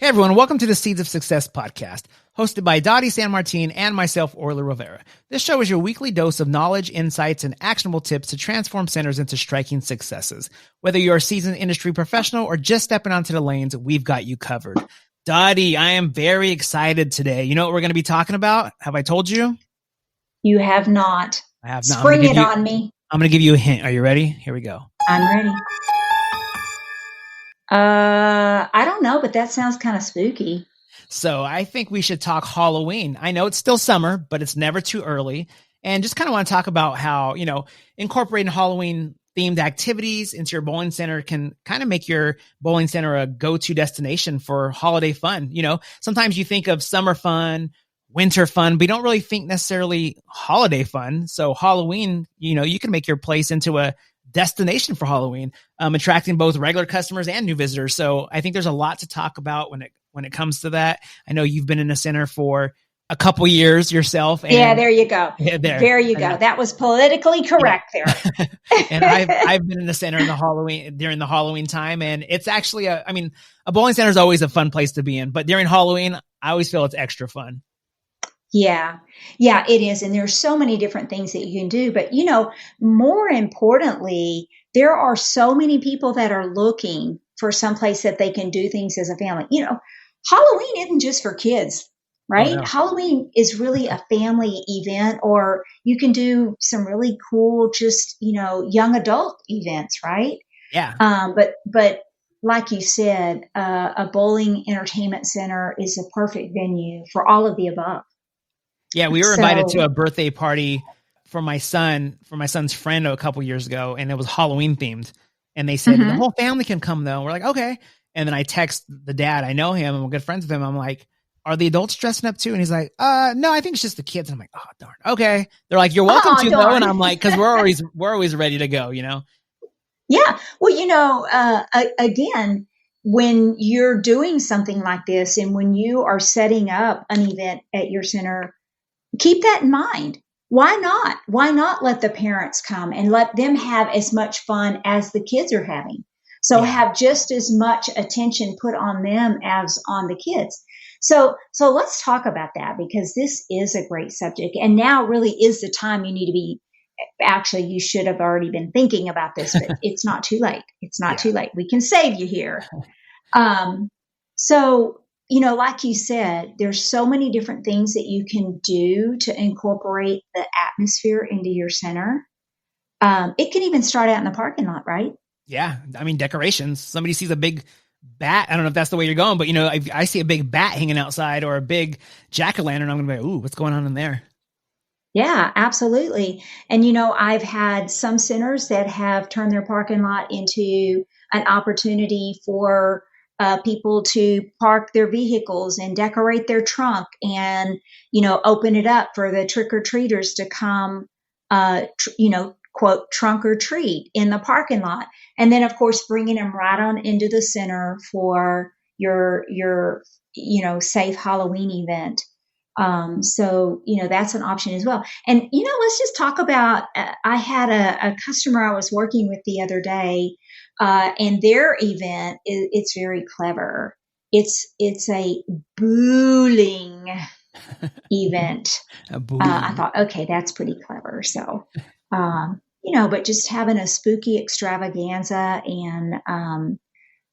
everyone, welcome to the Seeds of Success podcast, hosted by Dottie San Martin and myself, Orly Rivera. This show is your weekly dose of knowledge, insights, and actionable tips to transform centers into striking successes. Whether you're a seasoned industry professional or just stepping onto the lanes, we've got you covered. Dottie, I am very excited today. You know what we're going to be talking about? Have I told you? You have not. I have not. Spring it on me. I'm going to give you a hint. Are you ready? Here we go. I'm ready. I don't know, but that sounds kind of spooky. So I think we should talk Halloween. I know it's still summer, but it's never too early. And just kind of want to talk about how, incorporating Halloween themed activities into your bowling center can kind of make your bowling center a go-to destination for holiday fun. Sometimes you think of summer fun, winter fun, but you don't really think necessarily holiday fun. So Halloween, you can make your place into a destination for Halloween, attracting both regular customers and new visitors. So I think there's a lot to talk about when it comes to that. I know you've been in a center for a couple years yourself. And yeah, there you go. Yeah, there you go. That was politically correct there. And I've been in the center during the Halloween time, and it's actually a bowling center is always a fun place to be in, but during Halloween, I always feel it's extra fun. Yeah, it is. And there's so many different things that you can do. But, more importantly, there are so many people that are looking for some place that they can do things as a family. Halloween isn't just for kids, right? Oh, no. Halloween is really a family event, or you can do some really cool, just, young adult events, right? Yeah. But like you said, a bowling entertainment center is a perfect venue for all of the above. Yeah, we were invited to a birthday party for my son's friend a couple years ago, and it was Halloween themed. And they said the whole family can come though. We're like, okay. And then I text the dad. I know him and we're good friends with him. I'm like, are the adults dressing up too? And he's like, no, I think it's just the kids. And I'm like, oh darn. Okay. They're like, you're welcome to though. And I'm like, because we're always ready to go, Yeah. Well, again, when you're doing something like this, and when you are setting up an event at your center, keep that in mind. Why not? Why not let the parents come and let them have as much fun as the kids are having? So have just as much attention put on them as on the kids. So let's talk about that, because this is a great subject. And now really is the time you need to be, actually, you should have already been thinking about this, but it's not too late. It's not too late. We can save you here. Like you said, there's so many different things that you can do to incorporate the atmosphere into your center. It can even start out in the parking lot, right? Yeah. Decorations. Somebody sees a big bat. I don't know if that's the way you're going, but I see a big bat hanging outside or a big jack-o'-lantern. I'm going to be like, ooh, what's going on in there? Yeah, absolutely. And, I've had some centers that have turned their parking lot into an opportunity for people to park their vehicles and decorate their trunk and, open it up for the trick-or-treaters to come, quote, trunk or treat in the parking lot. And then, of course, bringing them right on into the center for your safe Halloween event. That's an option as well. And, let's just talk about, I had a customer I was working with the other day, and their event, it's very clever. It's a bowling event. I thought, okay, that's pretty clever. So, but just having a spooky extravaganza and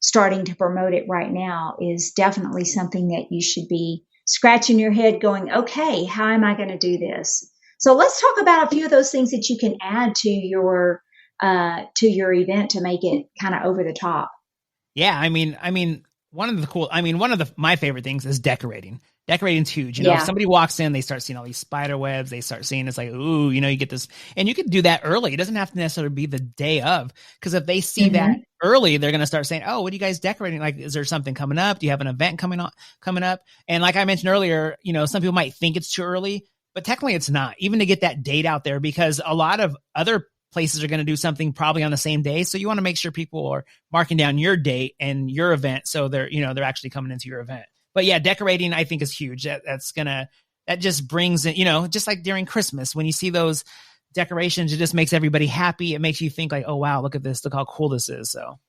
starting to promote it right now is definitely something that you should be scratching your head going, okay, how am I going to do this? So let's talk about a few of those things that you can add to your event to make it kind of over the top. Yeah. One of my favorite things is decorating. Decorating's huge. If somebody walks in, they start seeing all these spider webs. They start seeing, it's like, ooh, you get this, and you can do that early. It doesn't have to necessarily be the day of, because if they see that early, they're going to start saying, oh, what are you guys decorating? Like, is there something coming up? Do you have an event coming up? And like I mentioned earlier, some people might think it's too early, but technically it's not, even to get that date out there, because a lot of other places are going to do something probably on the same day. So you want to make sure people are marking down your date and your event, so they're actually coming into your event. But yeah, decorating, I think, is huge. That just brings it, just like during Christmas, when you see those decorations, it just makes everybody happy. It makes you think like, oh, wow, look at this. Look how cool this is. So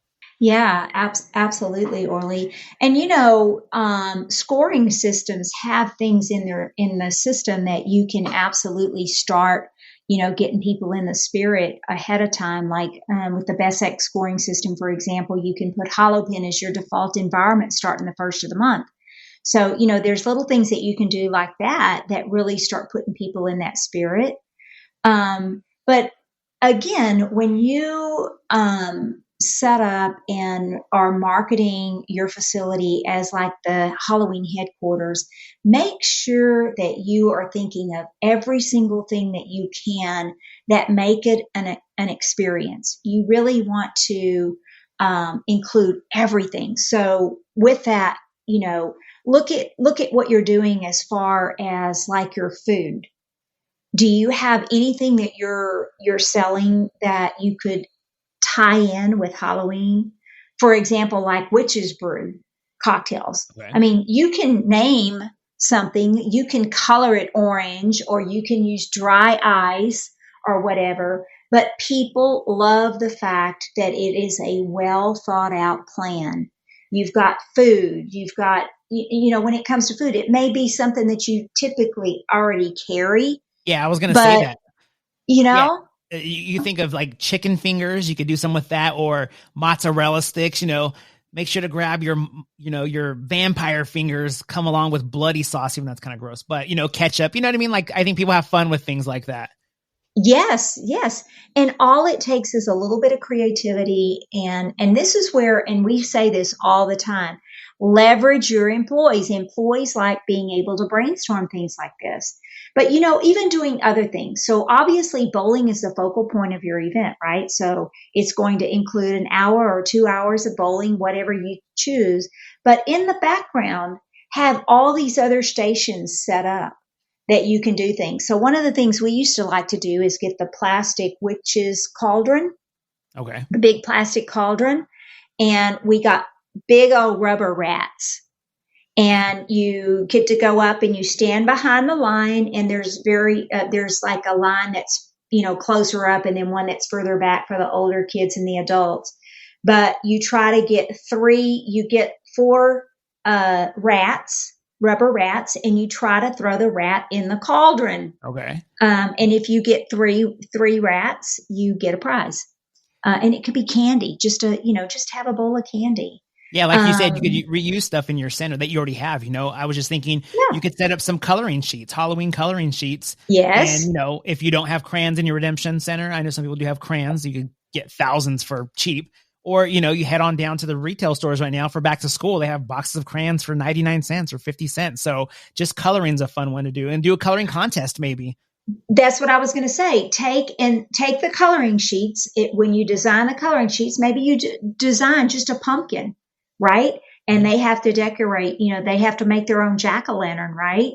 Yeah, absolutely, Orly. And scoring systems have things in the system that you can absolutely start, getting people in the spirit ahead of time. Like with the Best X scoring system, for example, you can put HoloPin as your default environment starting the first of the month. So, there's little things that you can do like that that really start putting people in that spirit. But again, when you set up and are marketing your facility as like the Halloween headquarters, make sure that you are thinking of every single thing that you can that make it an experience. You really want to include everything. So with that, look at what you're doing as far as like your food. Do you have anything that you're selling that you could tie in with Halloween? For example, like witch's brew cocktails. Okay. I mean, you can name something, you can color it orange, or you can use dry ice or whatever, but people love the fact that it is a well thought out plan. You've got food, you've got, when it comes to food, it may be something that you typically already carry, Yeah, I was gonna say but that. you Yeah. know, You think of like chicken fingers, you could do some with that, or mozzarella sticks, make sure to grab your vampire fingers come along with bloody sauce, even though that's kind of gross, but ketchup, you know what I mean? Like, I think people have fun with things like that. yes, yes. And all it takes is a little bit of creativity, and this is where, and we say this all the time, leverage your employees. Employees like being able to brainstorm things like this. But even doing other things. So obviously bowling is the focal point of your event, right? So it's going to include an hour or 2 hours of bowling, whatever you choose. But in the background, have all these other stations set up that you can do things. So one of the things we used to like to do is get the plastic witch's cauldron, Okay. the big plastic cauldron, and we got big old rubber rats. And you get to go up and you stand behind the line, and there's like a line that's closer up, and then one that's further back for the older kids and the adults. But you try to get four rats, rubber rats, and you try to throw the rat in the cauldron. Okay. And if you get three rats, you get a prize. And it could be candy, just have a bowl of candy. Yeah, like you said, you could Um, reuse stuff in your center that you already have. I was just thinking yeah. you could set up some coloring sheets, Halloween coloring sheets. And, Yes. if you don't have crayons in your redemption center, I know some people do have crayons. You could get thousands for cheap. Or, you head on down to the retail stores right now for back to school. They have boxes of crayons for 99 cents or 50 cents. So just coloring's a fun one to do, and do a coloring contest maybe. That's what I was going to say. Take the coloring sheets. When you design the coloring sheets, maybe you design just a pumpkin, right? And Okay. they have to decorate. They have to make their own jack-o'-lantern, right?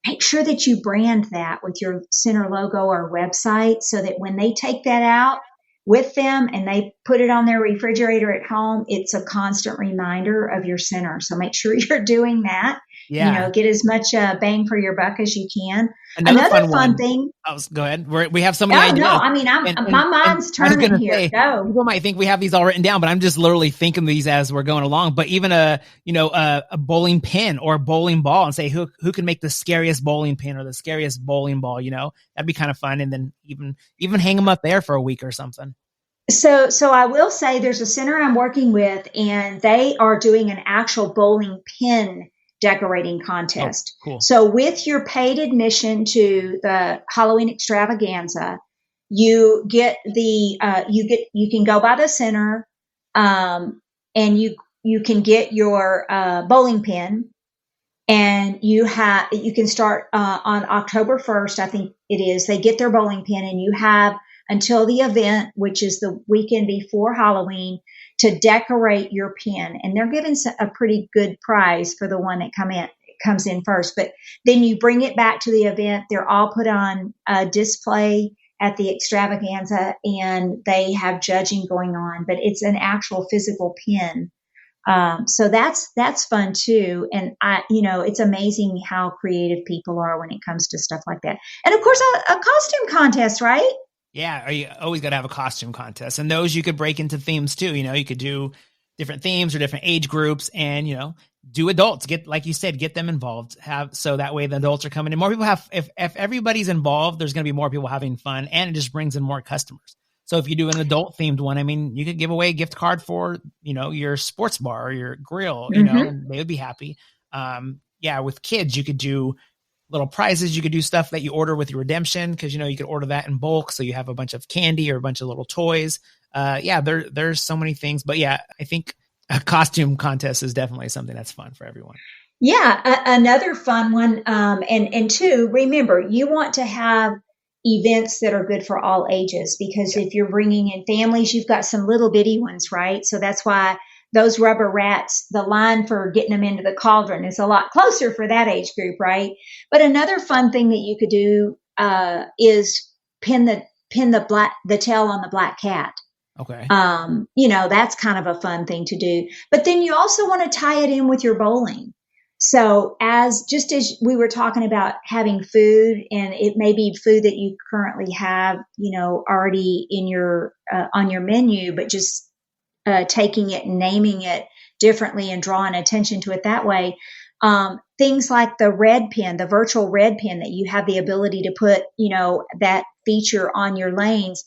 Make sure that you brand that with your center logo or website, so that when they take that out with them and they put it on their refrigerator at home, it's a constant reminder of your center. So make sure you're doing that. Yeah. Get as much bang for your buck as you can. Another Another fun fun one. thing. Go ahead. We have so many Oh no, ideas, I mean, and my and mind's I was turning gonna here. say Go. people might think we have these all written down, but I'm just literally thinking these as we're going along. But even a bowling pin or a bowling ball, and say who can make the scariest bowling pin or the scariest bowling ball. That'd be kind of fun, and then even hang them up there for a week or something. So I will say there's a center I'm working with, and they are doing an actual bowling pin decorating Oh, contest. cool. So with your paid admission to the Halloween extravaganza, you get you can go by the center, and you can get your bowling pin, and you can start on October 1st, I think it is. They get their bowling pin, and you have until the event, which is the weekend before Halloween, to decorate your pin. And they're giving a pretty good prize for the one that comes in first. But then you bring it back to the event. They're all put on a display at the extravaganza, and they have judging going on. But it's an actual physical pin. So that's fun too. And it's amazing how creative people are when it comes to stuff like that. And of course, a costume contest, right? Yeah, you always got to have a costume contest, and those you could break into themes too. You could do different themes or different age groups, and do adults, get, like you said, get them involved, have, so that way the adults are coming in, more people have, if everybody's involved, there's going to be more people having fun, and it just brings in more customers. So if you do an adult themed one, I mean, you could give away a gift card for, your sports bar or your grill, and they would be happy. Yeah, with kids, you could do little prizes. You could do stuff that you order with your redemption, because you could order that in bulk, so you have a bunch of candy or a bunch of little toys. Yeah, there's so many things, but yeah, I think a costume contest is definitely something that's fun for everyone. Yeah, another fun one. And two, remember, you want to have events that are good for all ages, because if you're bringing in families, you've got some little bitty ones, right? So that's why those rubber rats, the line for getting them into the cauldron is a lot closer for that age group, right? But another fun thing that you could do is pin the tail on the black cat. Okay. That's kind of a fun thing to do. But then you also want to tie it in with your bowling. So just as we were talking about having food, and it may be food that you currently have, already in your on your menu, but just taking it and naming it differently and drawing attention to it that way. Things like the red pin, the virtual red pin, that you have the ability to put, that feature on your lanes.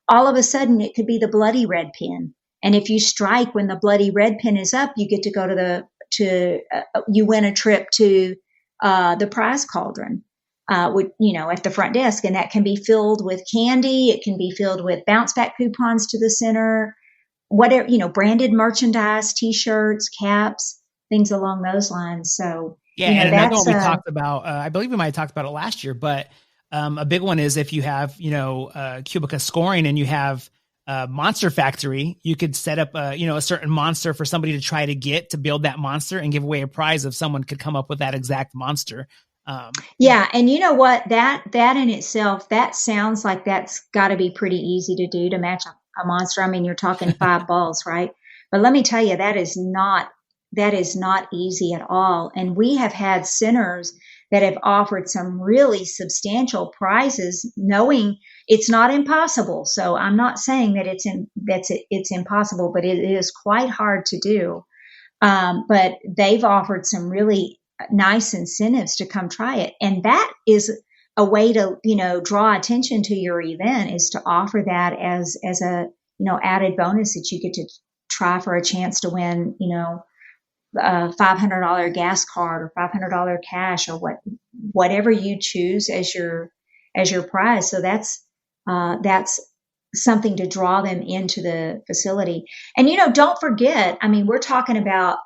All of a sudden, it could be the bloody red pin. And if you strike when the bloody red pin is up, you get to go you win a trip to the prize cauldron, at the front desk. And that can be filled with candy. It can be filled with bounce back coupons to the center, whatever, branded merchandise, T-shirts, caps, things along those lines. So, yeah, and another one we talked about, I believe we might have talked about it last year, but a big one is if you have, Cubica scoring and you have Monster Factory, you could set up a certain monster for somebody to try to build that monster and give away a prize if someone could come up with that exact monster. Yeah, and you know what, that in itself, that sounds like that's got to be pretty easy to do, to match a monster. I mean, you're talking 5 balls, right? But let me tell you, that is not easy at all. And we have had centers that have offered some really substantial prizes, knowing it's not impossible. So I'm not saying that it's impossible, but it is quite hard to do. But they've offered some really nice incentives to come try it. And that is a way to, draw attention to your event, is to offer that as a, added bonus that you get to try for a chance to win, a $500 gas card or $500 cash, or whatever you choose as your prize. So that's something to draw them into the facility. And, don't forget, I mean, we're talking about,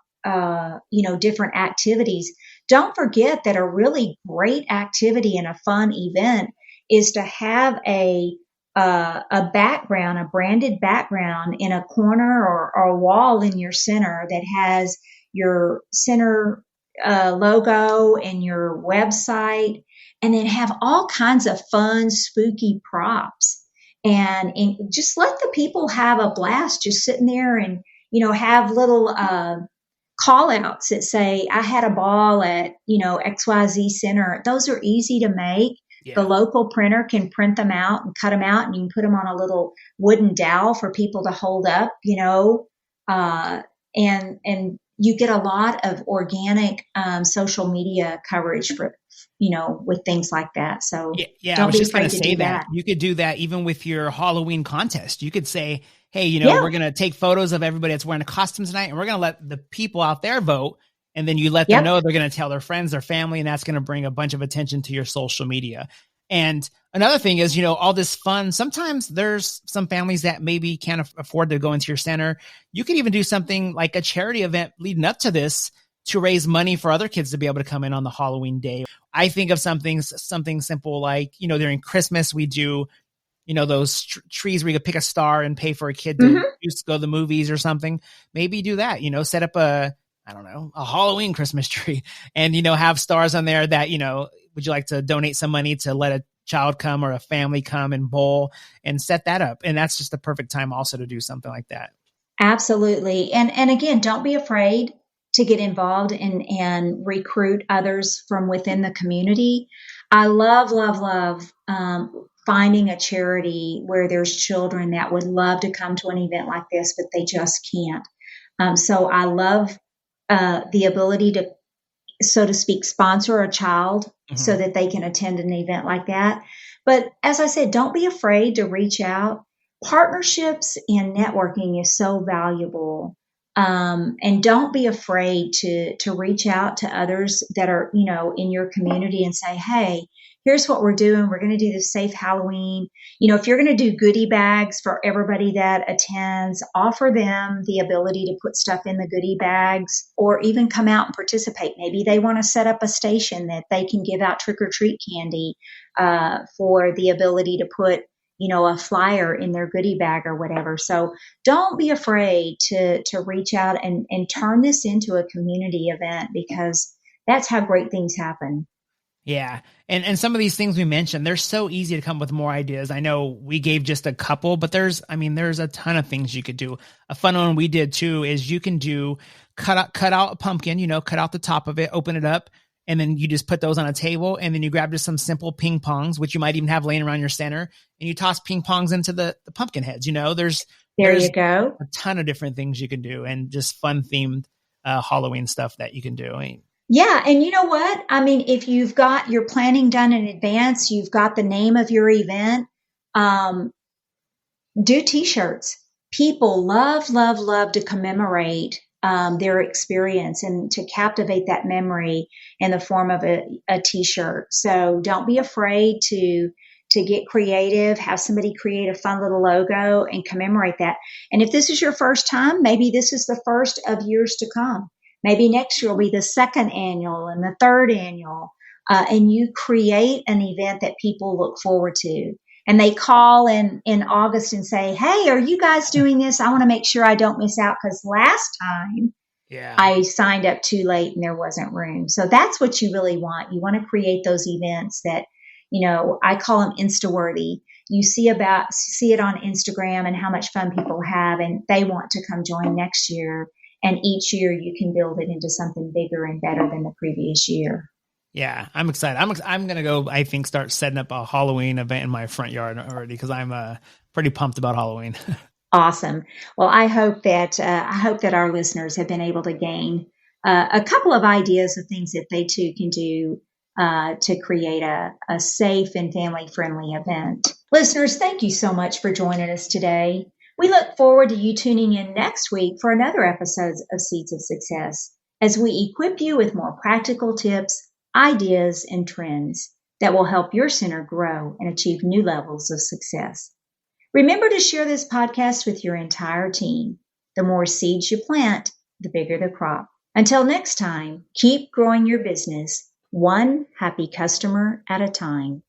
different activities. Don't forget that a really great activity and a fun event is to have a background, a branded background in a corner or a wall in your center that has your center logo and your website, and then have all kinds of fun, spooky props, and just let the people have a blast just sitting there, and have little call outs that say, I had a ball at XYZ Center. Those are easy to make. Yeah. The local printer can print them out and cut them out, and you can put them on a little wooden dowel for people to hold up, and you get a lot of organic social media coverage for, with things like that. So yeah, don't be afraid to say that. You could do that even with your Halloween contest. You could say, hey, we're going to take photos of everybody that's wearing a costume tonight, and we're going to let the people out there vote. And then you let them know, they're going to tell their friends, their family, and that's going to bring a bunch of attention to your social media. And another thing is, all this fun, sometimes there's some families that maybe can't afford to go into your center. You could even do something like a charity event leading up to this to raise money for other kids to be able to come in on the Halloween day. I think of something simple like, during Christmas, we do, those trees where you could pick a star and pay for a kid to just go to the movies or something. Maybe do that, set up a Halloween Christmas tree, and, have stars on there that, would you like to donate some money to let a child come or a family come and bowl, and set that up. And that's just the perfect time also to do something like that. Absolutely. And again, don't be afraid to get involved and recruit others from within the community. I love, finding a charity where there's children that would love to come to an event like this, but they just can't. So I love the ability to, so to speak, sponsor a child so Hmm. that they can attend an event like that. But as I said, don't be afraid to reach out. Partnerships and networking is so valuable. And don't be afraid to reach out to others that are, in your community and say, hey, here's what we're doing. We're going to do this safe Halloween. If you're going to do goodie bags for everybody that attends, offer them the ability to put stuff in the goodie bags or even come out and participate. Maybe they want to set up a station that they can give out trick or treat candy for the ability to put, a flyer in their goodie bag or whatever. So don't be afraid to reach out and turn this into a community event, because that's how great things happen. Yeah. And some of these things we mentioned, they're so easy to come up with more ideas. I know we gave just a couple, but there's a ton of things you could do. A fun one we did too is you can do cut out a pumpkin, cut out the top of it, open it up, and then you just put those on a table, and then you grab just some simple ping pongs, which you might even have laying around your center, and you toss ping pongs into the pumpkin heads. There you There's go. a ton of different things you can do, and just fun themed Halloween stuff that you can do. I mean, Yeah, and you know what? I mean, if you've got your planning done in advance, you've got the name of your event, um, do t-shirts. People love, love, love to commemorate their experience and to captivate that memory in the form of a t-shirt. So don't be afraid to get creative, have somebody create a fun little logo and commemorate that. And if this is your first time, maybe this is the first of years to come. Maybe next year will be the second annual and the third annual. And you create an event that people look forward to, and they call in August and say, hey, are you guys doing this? I want to make sure I don't miss out, because last time yeah. I signed up too late and there wasn't room. So that's what you really want. You want to create those events that, I call them Insta-worthy. You see it on Instagram and how much fun people have, and they want to come join next year. And each year you can build it into something bigger and better than the previous year. Yeah, I'm excited. I'm gonna go. I think start setting up a Halloween event in my front yard already because I'm pretty pumped about Halloween. Awesome. Well, I hope that our listeners have been able to gain a couple of ideas of things that they too can do to create a safe and family friendly event. Listeners, thank you so much for joining us today. We look forward to you tuning in next week for another episode of Seeds of Success, as we equip you with more practical tips, ideas, and trends that will help your center grow and achieve new levels of success. Remember to share this podcast with your entire team. The more seeds you plant, the bigger the crop. Until next time, keep growing your business one happy customer at a time.